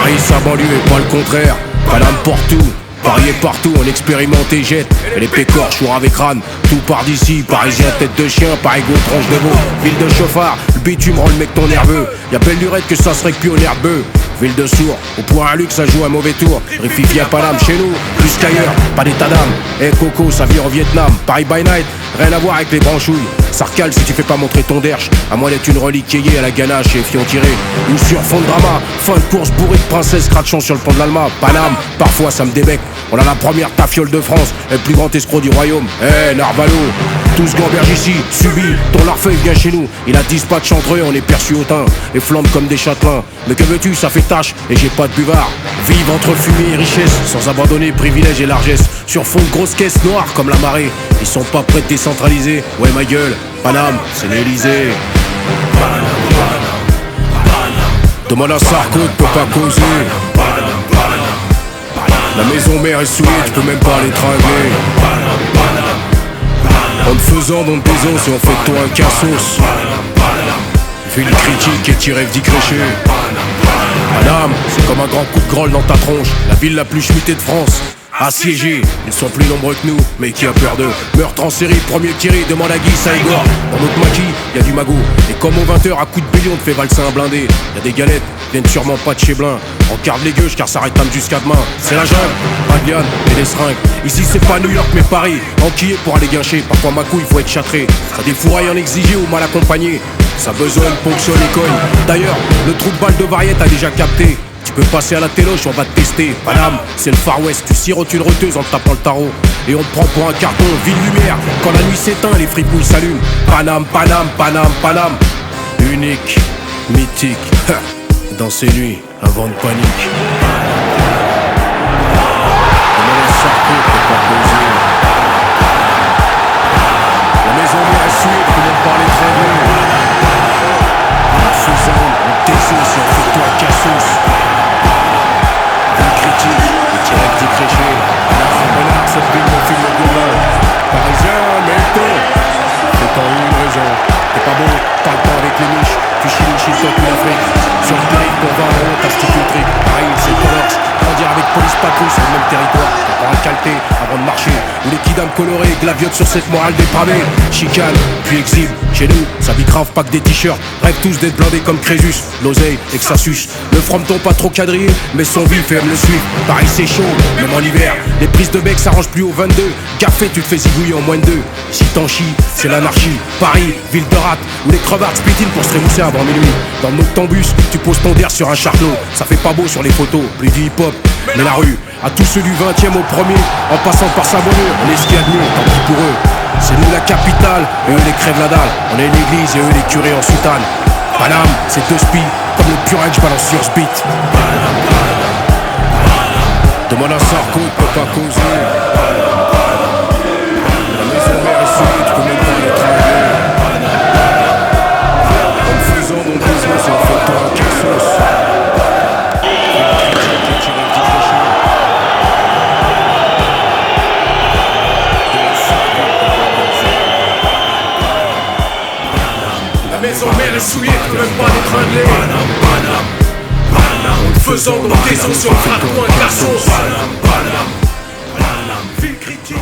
Paris, sa banlieue et pas le contraire. Paname partout, Paris est partout, on expérimente et jette. Et les pécores, chour avec crâne, tout part d'ici. Parisien, tête de chien, Parigo, tranche de veau. Ville de chauffard, le bitume rend le mec ton nerveux. Y'a belle lurette que ça serait que plus au nerveux. Ville de sourd, au point à luxe, ça joue un mauvais tour. Rififi à Paname, chez nous, plus qu'ailleurs, pas d'état d'âme. Eh Coco, ça vire au Vietnam. Paris by night, rien à voir avec les branchouilles. Sarcal si tu fais pas montrer ton derche, à moins d'être une relique éyée à la ganache et fion tiré. Ou sur fond de drama, fin de course bourrée de princesse cratchant sur le pont de l'Alma. Paname, parfois ça me débecque. On a la première tafiole de France, et le plus grand escroc du royaume. Eh Narvalo, tous gamberges ici, subis, ton larfeuille vient chez nous. Il a dispatch entre eux, on est perçu au teint, et flambe comme des châtelains. Mais que veux-tu, ça fait tâche, et j'ai pas de buvard. Vive entre fumée et richesse, sans abandonner privilèges et largesse. Sur fond de grosses caisses noires comme la marée, ils sont pas prêts de décentraliser. Ouais ma gueule, Paname, c'est l'Elysée. Demande à Sarko, peut pas causer. La maison mère est souillée, tu peux même pas l'étrangler. En te faisant dans tes os, et on fait de toi un cassos. Ville critique et tiré d'y crécher. Madame, c'est comme un grand coup de grolle dans ta tronche. La ville la plus schmittée de France, assiégés, ils sont plus nombreux que nous, mais qui a peur d'eux? Meurtre en série, premier tiré, demande à Guy, ça égore. Dans notre maquis, y a du magot. Et comme au 20h, à coups de bouillon, te fait valser un blindé. Y a des galettes, viennent sûrement pas de chez Blin. On garde les gueuches car ça réclame jusqu'à demain. C'est la jungle, pas de liane et des seringues. Ici c'est pas New York mais Paris. Enquillé pour aller guincher, parfois ma couille faut être châtré. Ça des fourrailles en exigé ou mal accompagné. Ça besogne, ponctionne et cogne. D'ailleurs, le trou de balle de variette a déjà capté. Tu peux passer à la téloche, on va te tester. Paname, c'est le Far West, tu sirotes une roteuse en te tapant le tarot. Et on te prend pour un carton, ville lumière. Quand la nuit s'éteint, les fripouilles s'allument. Paname, Paname, Paname, Paname. Unique, mythique. Dans ces nuits, un vent de panique. Demande à Sarko, peut pas poser. La maison mère est souillée, tout le monde parle très bien. On faisant, on t'exauce et on fait toi cassos. Ville critique, et direct décréché. Renard, cette ville mon film de gourmand. Parisien, mais ton. C'est en une raison. T'es pas beau, pas le temps avec les niches. Tu chiles toi plus l'Afrique. Sur le périph' pour 20 euros, t'as stické le trick. Paris, c'est ton orge. Grandir avec police patrouille sur le même territoire. T'as un calté avant de marcher. Où les kidams colorés glaviotent sur cette morale dépravée. Chicane, puis exhibe. Chez nous, ça bicrave pas que des t-shirts. Rêve tous d'être blindés comme Crésus. L'oseille et que ça suce. Le frometon pas trop quadrillé, mais son vif et aime le suivre. Paris c'est chaud, même en hiver. Les prises de bec s'arrangent plus au 22. Gaffé, tu te fais zigouiller en moins de 2. Si t'en chies, c'est l'anarchie. Paris, ville de rate, où les crevards splitinent pour se rémousser avant minuit. Dans le noctambus, tu poses ton der sur un charlot. Ça fait pas beau sur les photos, plus du hip-hop. Mais la rue, à tous ceux du 20e au premier, en passant par sa bonheur, on est ce qu'il y a de mieux, tant pis pour eux. C'est nous la capitale, et eux les crèvent la dalle. On est l'église et eux les curés en soutane. Paname, c'est deux spies, comme le purin que je balance sur ce beat. Demande à Sarko, peut pas causer. La maison mère est souillée, tu peux même pas l'étrangler. En me faisant dans tes os, c'est en fait toi un cassos. La maison mère est souillée, tu peux même pas l'étrangler. En te faisant dans tes os, c'est en fait toi un cassos. Ville critique.